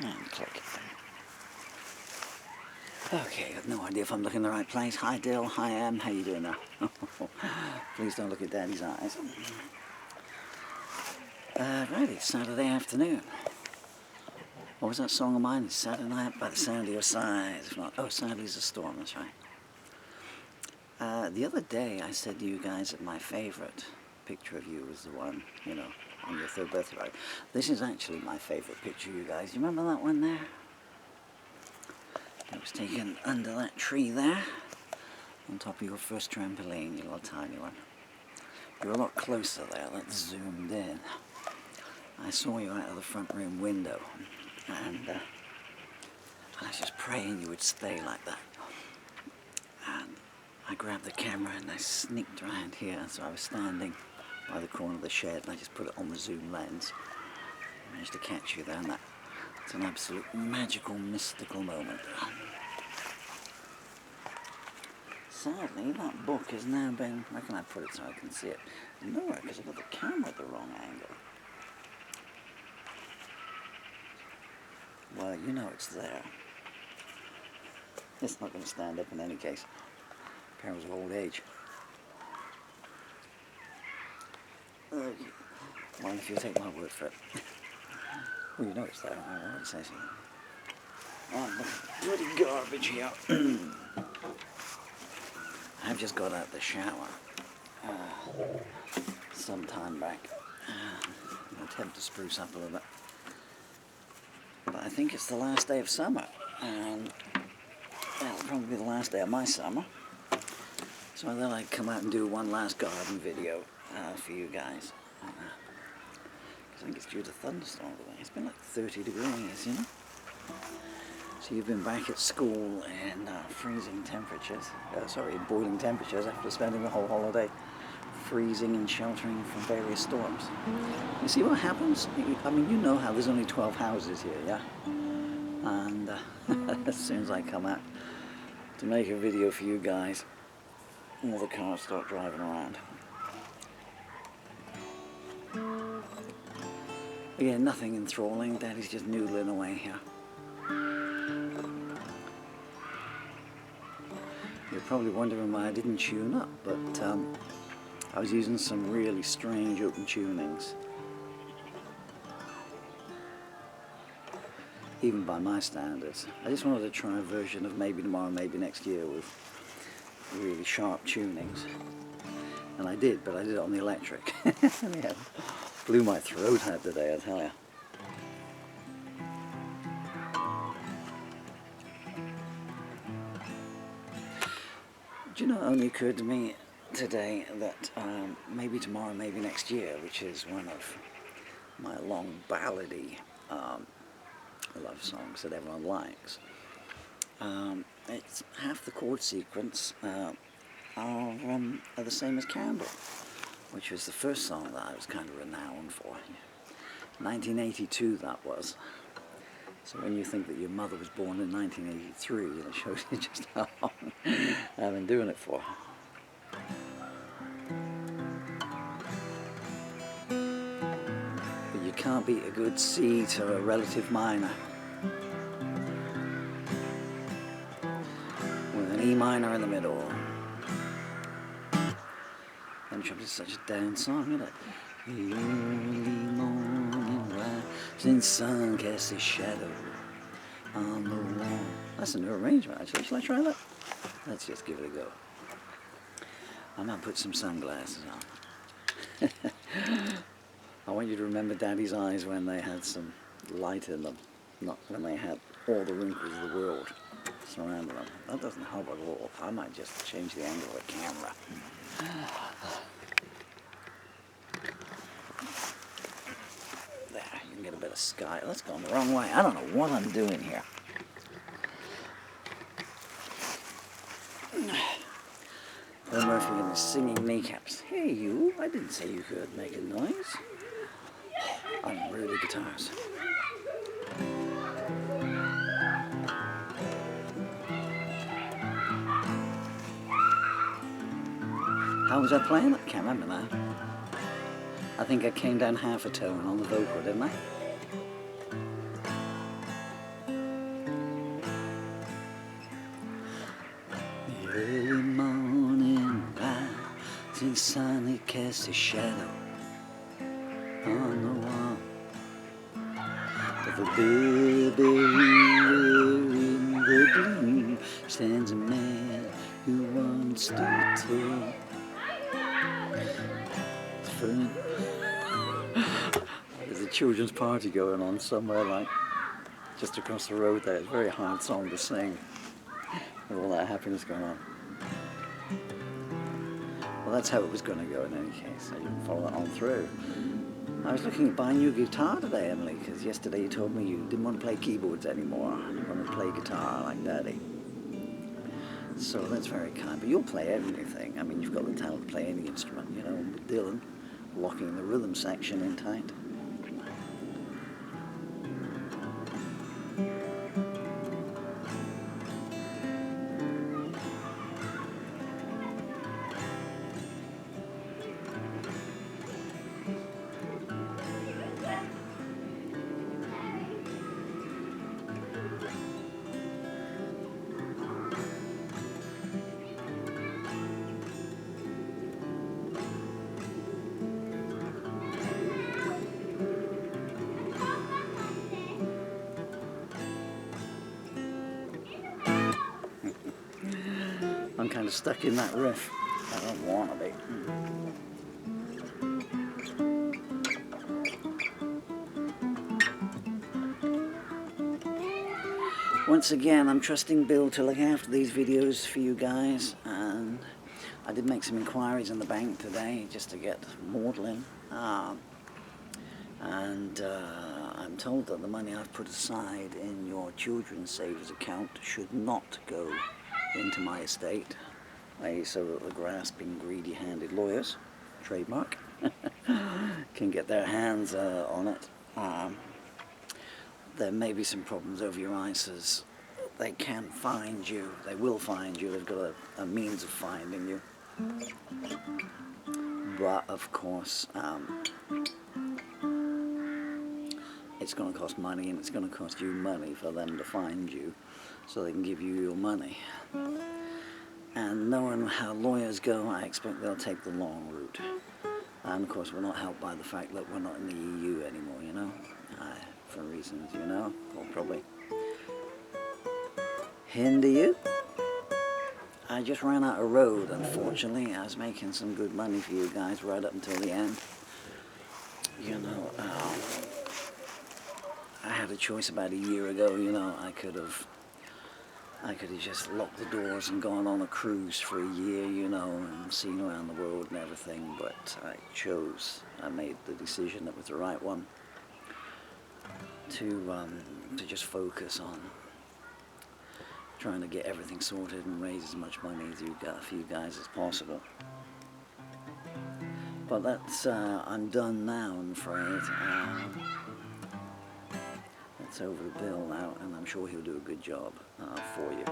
And click. Okay, I have no idea if I'm looking in the right place. Hi Dill, hi Em, how you doing now? Please don't look at Daddy's eyes. Right, it's Saturday afternoon. What was that song of mine? It's Saturday night by the sound of your sighs. If not, oh, Saturday's a storm, that's right. The other day I said to you guys that my favourite picture of you was the one, you know, on your 3rd birthday party. This is actually my favourite picture of you guys. Do you remember that one there? It was taken under that tree there, on top of your first trampoline, your little tiny one. You're a lot closer there, that's zoomed in. I saw you out of the front room window, and I was just praying you would stay like that. And I grabbed the camera and I sneaked around here, so I was standing by the corner of the shed and I just put it on the zoom lens. I managed to catch you there, and it's an absolute magical, mystical moment. Sadly, that book has now been, where can I put it so I can see it? Nowhere, because I've got the camera at the wrong angle. Well, you know it's there. It's not going to stand up in any case. Perils of old age. Well, if you take my word for it. Well, you know it's there. I won't say so. Oh, look at the bloody garbage here. I've just got out the shower some time back. I attempt to spruce up a little bit. But I think it's the last day of summer, and it'll probably be the last day of my summer. So I thought I'd come out and do one last garden video for you guys. I think it's due to thunderstorm today. It's been like 30 degrees, you know. So you've been back at school in freezing temperatures, boiling temperatures after spending the whole holiday freezing and sheltering from various storms. You see what happens? I mean, you know how there's only 12 houses here, yeah? And as soon as I come out to make a video for you guys, all the cars start driving around. Again, nothing enthralling. Daddy's just noodling away here. You're probably wondering why I didn't tune up, but I was using some really strange open tunings. Even by my standards. I just wanted to try a version of Maybe Tomorrow, Maybe Next Year with really sharp tunings. And I did, but I did it on the electric. Yeah, blew my throat out today, I tell you. Do you know, it only occurred to me today that Maybe Tomorrow, Maybe Next Year, which is one of my long ballady love songs that everyone likes, it's half the chord sequence are the same as Candle, which was the first song that I was kind of renowned for. 1982 that was. So when you think that your mother was born in 1983, it shows you just how long I've been doing it for. But you can't beat a good C to a relative minor. With an E minor in the middle. And it's such a down song, isn't it? The early morning rising sun casts a shadow on the wall. That's a new arrangement, actually. Shall I try that? Let's just give it a go. I might put some sunglasses on. I want you to remember Daddy's eyes when they had some light in them, not when they had all the wrinkles of the world surrounding them. That doesn't help at all. I might just change the angle of the camera. There, you can get a bit of sky. That's going the wrong way. I don't know what I'm doing here. Bill Murphy and his singing kneecaps. Hey you, I didn't say you could make a noise. Unruly guitars. How was I playing? I can't remember that. I think I came down half a tone on the vocal, didn't I? Early morning rising sun, it casts a shadow on the wall of a baby. In the gloom stands a man who once stood tall. There's a children's party going on somewhere, like just across the road there. It's a very hard song to sing with all that happiness going on. Well, that's how it was going to go in any case, so you can follow that on through. I was looking at buying you a guitar today, Emily, because yesterday you told me you didn't want to play keyboards anymore. You wanted to play guitar like Daddy. So that's very kind. But you'll play everything. I mean, you've got the talent to play any instrument, you know, with Dylan locking the rhythm section in tight. I'm kind of stuck in that riff. I don't want to be. Once again, I'm trusting Bill to look after these videos for you guys, and I did make some inquiries in the bank today just to get maudlin. I'm told that the money I've put aside in your children's savings account should not go into my estate, so that the grasping, greedy-handed lawyers, trademark, can get their hands on it. There may be some problems over your ISAs. They can find you. They will find you. They've got a means of finding you. But of course, it's going to cost money, and it's going to cost you money for them to find you, so they can give you your money. And knowing how lawyers go, I expect they'll take the long route. And of course, we're not helped by the fact that we're not in the EU anymore, you know, for reasons you know, will probably hinder you. I just ran out of road, unfortunately. I was making some good money for you guys right up until the end. You know, I had a choice about a year ago, you know. I could have just locked the doors and gone on a cruise for a year, you know, and seen around the world and everything, but I made the decision that was the right one, to just focus on trying to get everything sorted and raise as much money as you got for you guys as possible. But that's, I'm done now, I'm afraid. It's over to Bill now, and I'm sure he'll do a good job for you.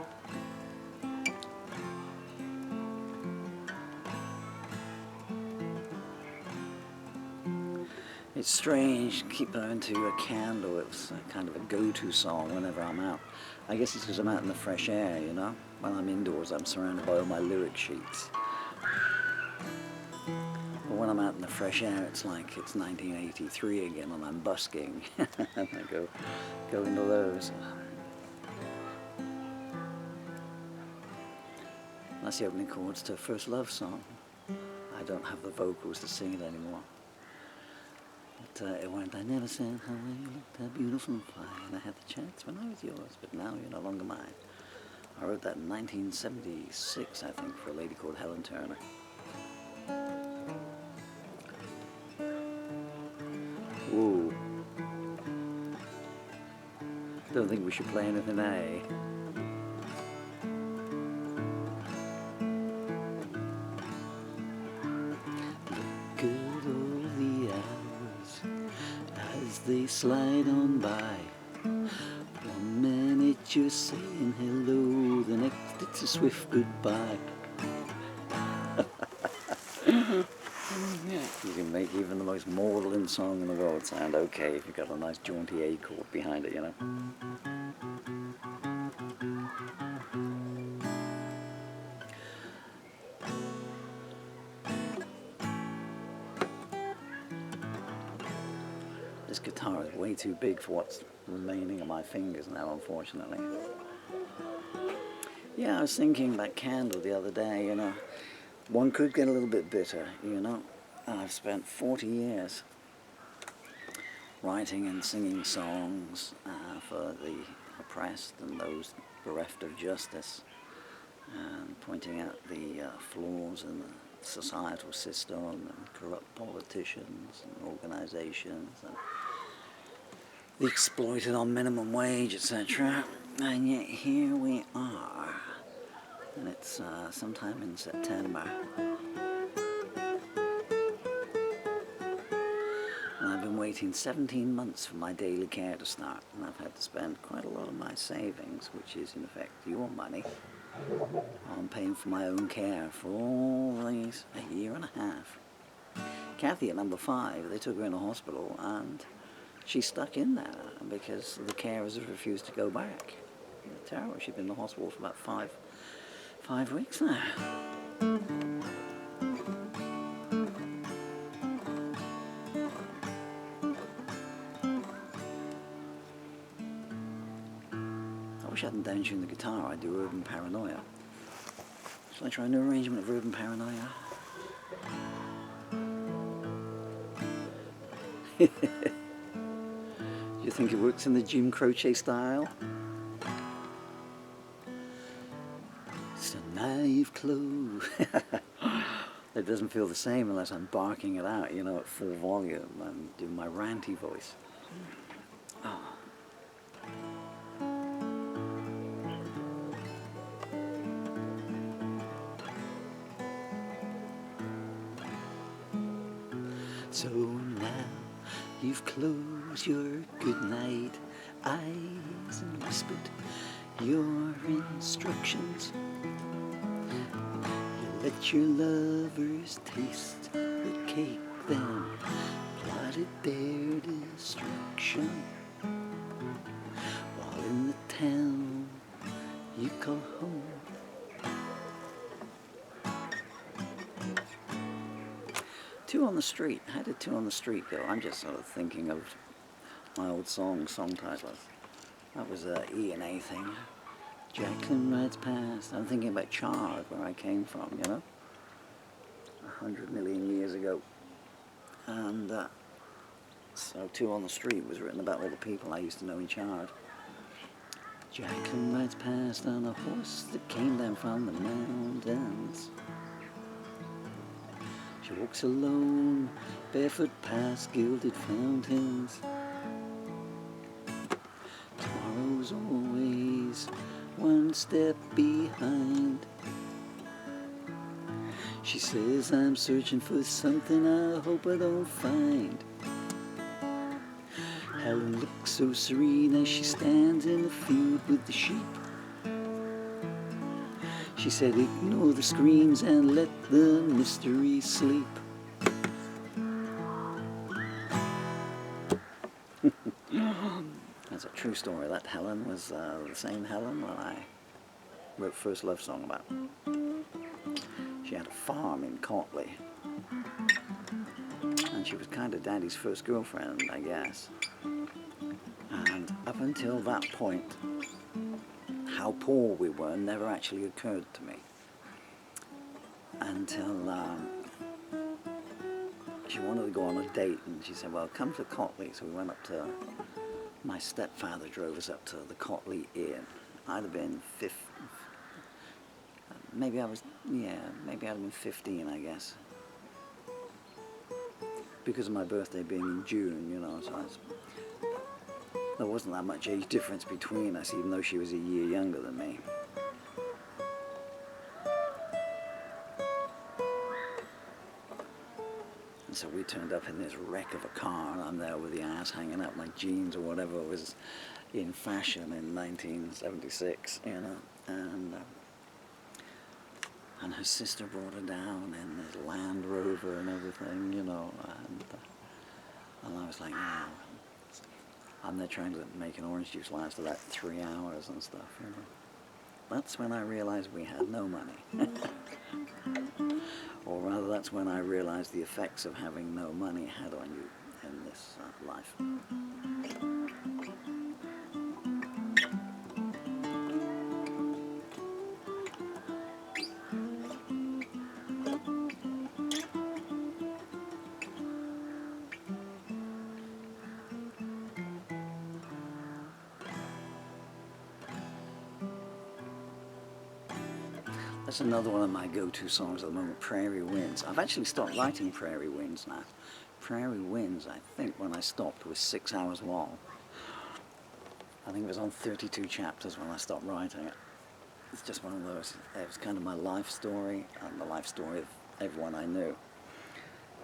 It's strange, keep going to a candle. It's kind of a go-to song whenever I'm out. I guess it's because I'm out in the fresh air, you know. When I'm indoors, I'm surrounded by all my lyric sheets. But when I'm out in the fresh air, it's like it's 1983 again, and I'm busking. And I go into those. That's the opening chords to First Love song. I don't have the vocals to sing it anymore. But it went, I never said how you looked that beautiful and fine. I had the chance when I was yours, but now you're no longer mine. I wrote that in 1976, I think, for a lady called Helen Turner. Ooh. Don't think we should play anything, eh? Look at all the hours as they slide on by. 1 minute you're saying hello, the next it's a swift goodbye. You can make even the most maudlin song in the world sound okay if you've got a nice jaunty A chord behind it, you know. This guitar is way too big for what's remaining of my fingers now, unfortunately. Yeah, I was thinking about Candle the other day, you know. One could get a little bit bitter, you know. I've spent 40 years writing and singing songs for the oppressed and those bereft of justice, and pointing out the flaws in the societal system and corrupt politicians and organizations and the exploited on minimum wage, etc. And yet here we are, and it's sometime in September. And I've been waiting 17 months for my daily care to start, and I've had to spend quite a lot of my savings, which is in effect your money, on paying for my own care for all these, a year and a half. Kathy at number 5, they took her in a hospital, and she's stuck in there because the carers have refused to go back. Terrible. She's been in the hospital for about five weeks now. I wish I hadn't downtuned the guitar. I'd do Urban Paranoia. Shall I try a new arrangement of Urban Paranoia? Do you think it works in the Jim Croce style? It's a naive clue. It doesn't feel the same unless I'm barking it out, you know, at full volume and doing my ranty voice. Oh. So now you've closed your good night eyes and whispered your instructions. You let your lovers taste the cake, then plotted their destruction. While in the town you call home, Two on the Street. How did Two on the Street go? I'm just sort of thinking of my old song titles. That was an E&A thing. Jacqueline rides past. I'm thinking about Chard, where I came from, you know? 100 million years ago. And so Two on the Street was written about all the people I used to know in Chard. Jacqueline rides past on a horse that came down from the mountains. She walks alone, barefoot past gilded fountains. Tomorrow's always one step behind. She says, I'm searching for something I hope I don't find. Helen looks so serene as she stands in the field with the sheep. She said, ignore the screams and let the mystery sleep. That's a true story. That Helen was the same Helen that I wrote First Love Song about. She had a farm in Cotley. And she was kind of Daddy's first girlfriend, I guess. And up until that point, how poor we were never actually occurred to me until she wanted to go on a date, and she said, well, come to Cotley. So we went up to, my stepfather drove us up to the Cotley Inn. I'd have been maybe I'd have been 15, I guess, because of my birthday being in June, you know. So there wasn't that much age difference between us, even though she was a year younger than me. And so we turned up in this wreck of a car, and I'm there with the ass hanging out my jeans or whatever was in fashion in 1976, you know. And her sister brought her down in this Land Rover and everything, you know. And I was like, oh. I'm there trying to make an orange juice last about 3 hours and stuff, you know. That's when I realized we had no money. Or rather, that's when I realized the effects of having no money had on you. in this life. That's another one of my go-to songs at the moment, Prairie Winds. I've actually stopped writing Prairie Winds now. Prairie Winds, I think, when I stopped, was 6 hours long. I think it was on 32 chapters when I stopped writing it. It's just one of those. It was kind of my life story and the life story of everyone I knew.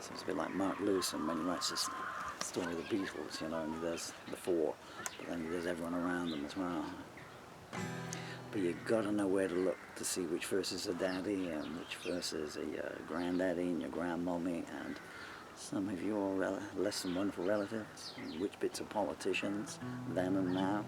So it's a bit like Mark Lewison when he writes this story of the Beatles, you know, and he does the four, but then he does everyone around them as well. But you've got to know where to look to see which verse is a daddy and which verse is a granddaddy and your grandmommy and some of your less than wonderful relatives, and which bits are politicians then and now.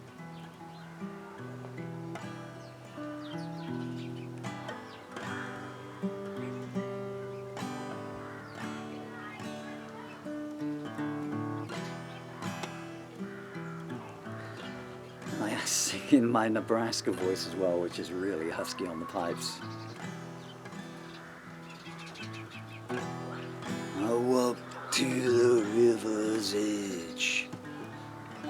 I sing in my Nebraska voice as well, which is really husky on the pipes. I walk to the river's edge,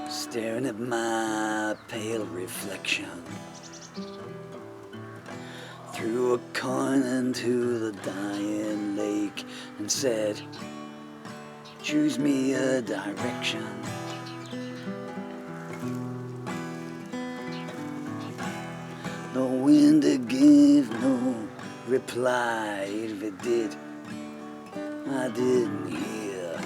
staring at my pale reflection. Threw a coin into the dying lake and said, choose me a direction. The wind gave no reply. If it did, I didn't hear.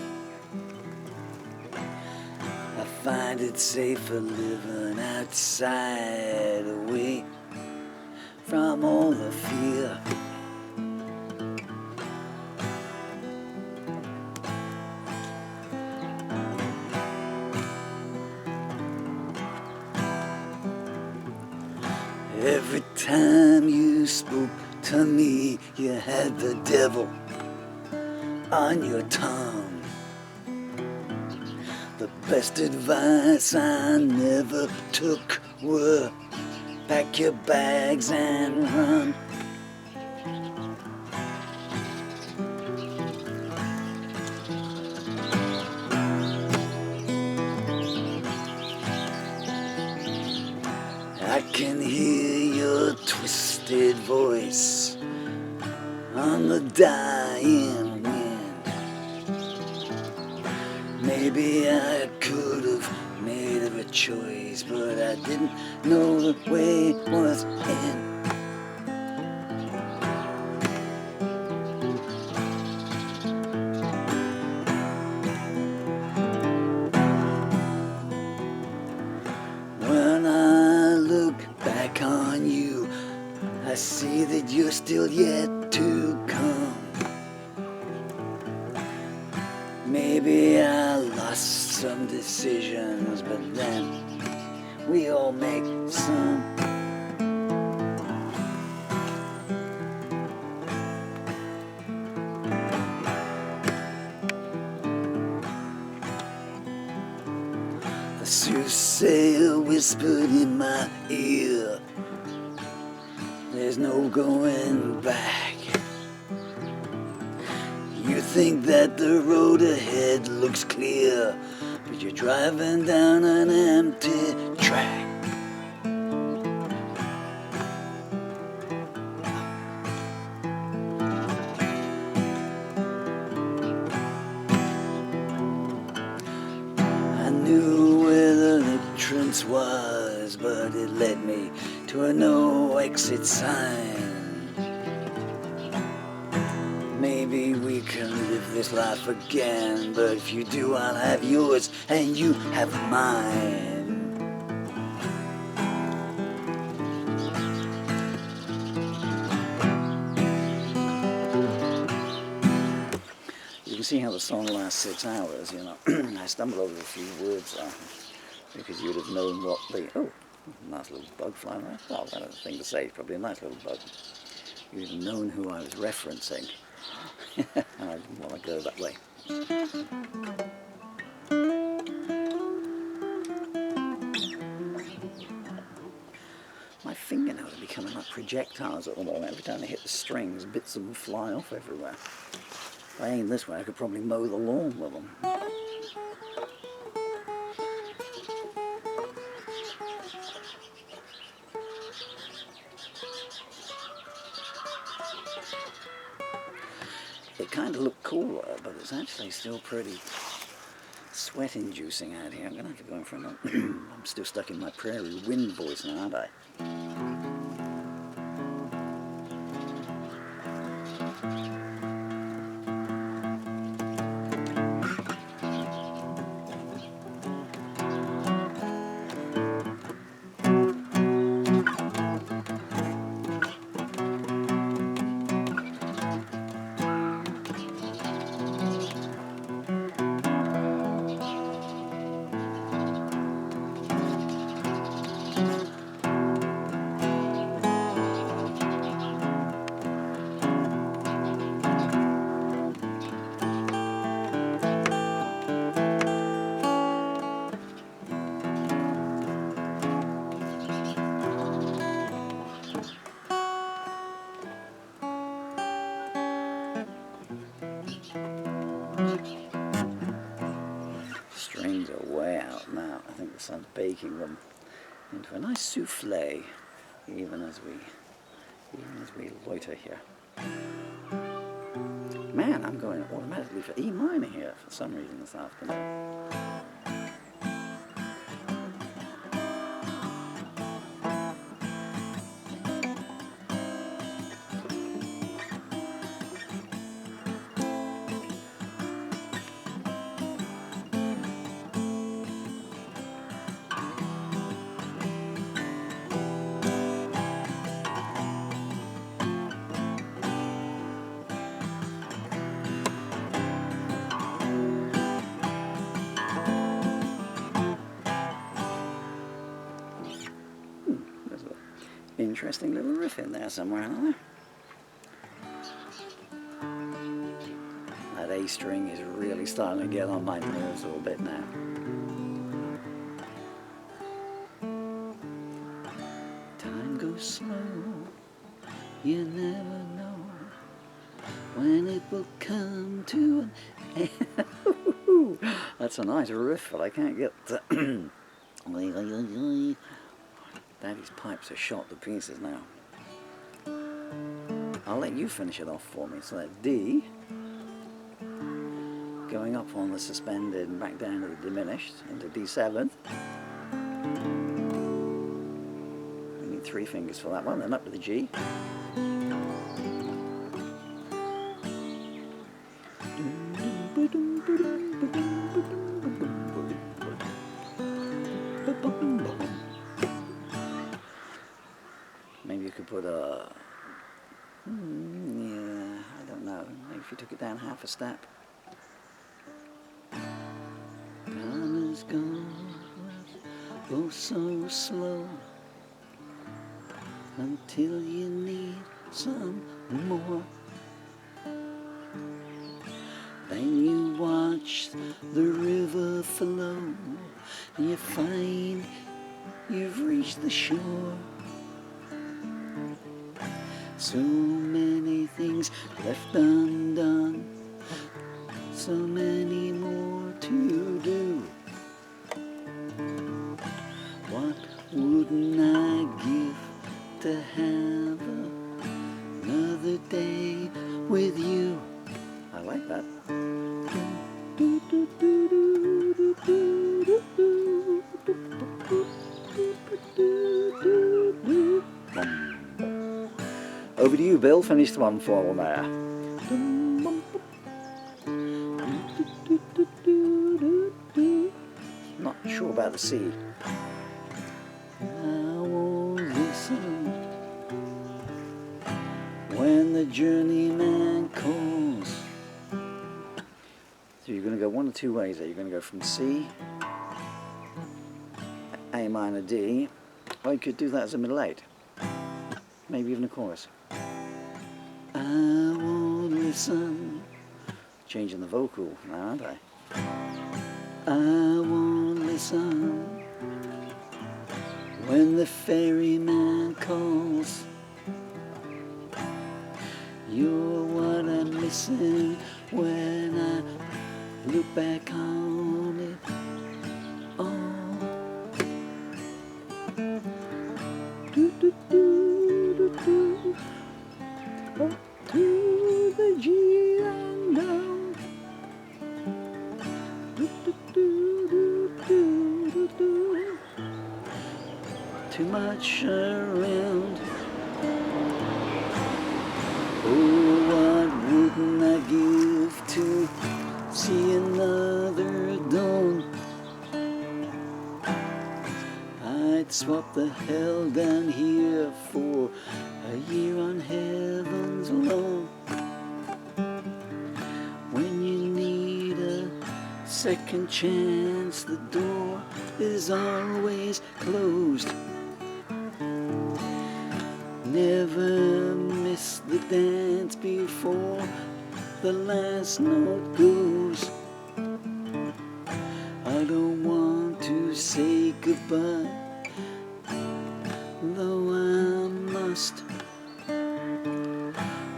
I find it safer living outside, away from all the fear. Every time you spoke to me, you had the devil on your tongue. The best advice I never took were pack your bags and run. I can hear your twisted voice on the dying wind. Maybe I could have made a choice, but I didn't know the way was in. When I look back on you, I see that you're still yet to come. Maybe I lost some decisions, but then we all make some. The soothsayer whispered in my ear, there's no going back. You think that the road ahead looks clear, but you're driving down an empty track. I knew where the entrance was, but it led me to a no exit sign. Maybe we can live this life again, but if you do, I'll have yours and you have mine. You can see how the song lasts 6 hours, you know. I stumbled over a few words because you'd have known what the... Oh, nice little bug flying around. Well, that's a thing to say, probably a nice little bug. You'd have known who I was referencing. And I didn't want to go that way. becoming like projectiles at the moment. Every time they hit the strings, bits of them fly off everywhere. If I aim this way, I could probably mow the lawn with them. It kind of looked cooler, but it's actually still pretty sweat-inducing out here. I'm going to have to go in for another. I'm still stuck in my Prairie Wind voice now, aren't I? Strings are way out now. I think the sun's baking them into a nice souffle, even as we loiter here. Man, I'm going automatically for E minor here for some reason this afternoon. Interesting little riff in there somewhere, isn't there? That A string is really starting to get on my nerves a little bit now. Time goes slow, you never know when it will come to an end. That's a nice riff, but I can't get the Daddy's pipes are shot to pieces now. I'll let you finish it off for me. So that D, going up on the suspended and back down to the diminished, into D7. I need 3 fingers for that one, then up to the G. Maybe you could put a, yeah, I don't know, maybe if you took it down half a step. Time is gone, go so slow, until you need some more. Then you watch the river flow, and you find you've reached the shore. So many things left undone, so many more to do. What wouldn't I give to have another day with you? I like that. Over to you, Bill. Finish the one for me there. Not sure about the C. I won't listen when the journeyman calls. So you're going to go one of 2 ways there. You're going to go from C, A minor, D, or you could do that as a middle 8. Maybe even a chorus. I won't listen. Changing the vocal now, aren't I? I won't listen when the ferryman calls. You're what I'm missing when I look back on it all. Do, do, do, do, do. Up to the G and down. Do, do, do, do, do, do, do. Too much around. Oh, what wouldn't I give to see another dawn? I'd swap the hell down here for a year on heaven's lawn. When you need a second chance, the door is always closed. Never miss the dance before the last note goes. I don't want to say goodbye, though I must.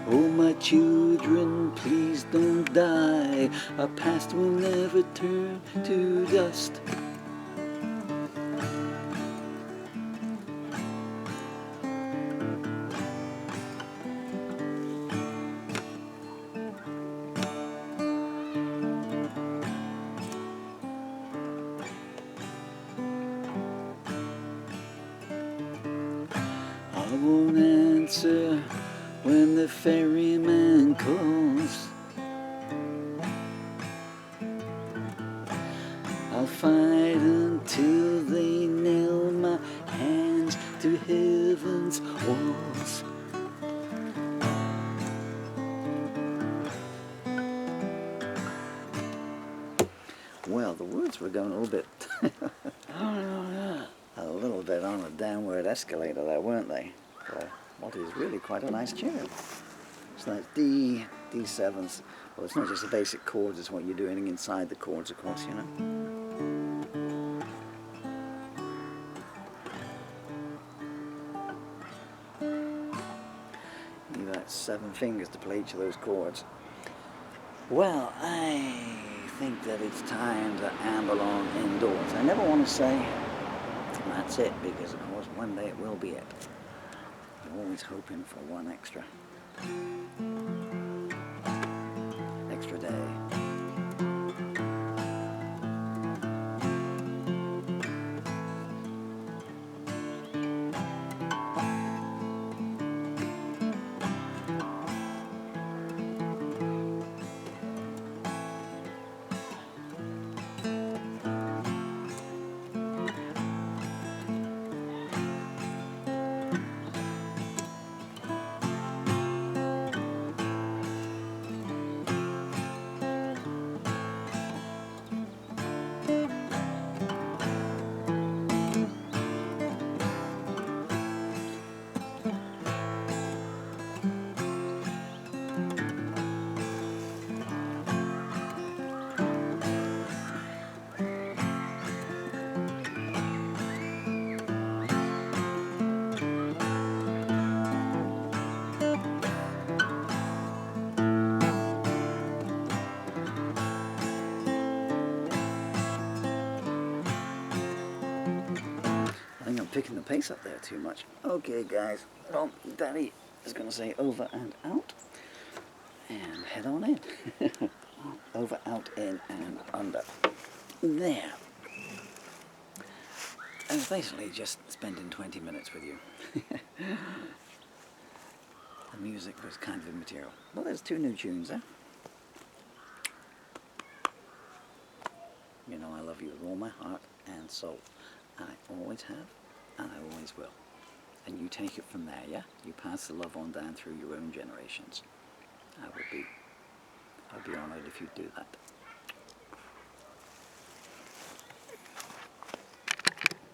Oh, my children, please don't die. Our past will never turn to dust. I won't answer when the ferryman calls. I'll fight until they nail my hands to heaven's walls. Well, the words were going a little bit on a downward escalator there, weren't they? For what is really quite a nice tune. So that's D7s. Well, it's not just the basic chords, it's what you're doing inside the chords, of course, you know. You've got 7 fingers to play each of those chords. Well, I think that it's time to amble on indoors. I never want to say that's it, because of course one day it will be it. I'm always hoping for one extra day. Picking the pace up there too much. Okay, guys, well, Daddy is going to say over and out, and head on in. Over, out, in, and under. There. And it's basically just spending 20 minutes with you. The music was kind of immaterial. Well, there's 2 new tunes there. You know I love you with all my heart and soul. I always have. And I always will. And you take it from there, yeah? You pass the love on down through your own generations. I'd be honoured if you'd do that.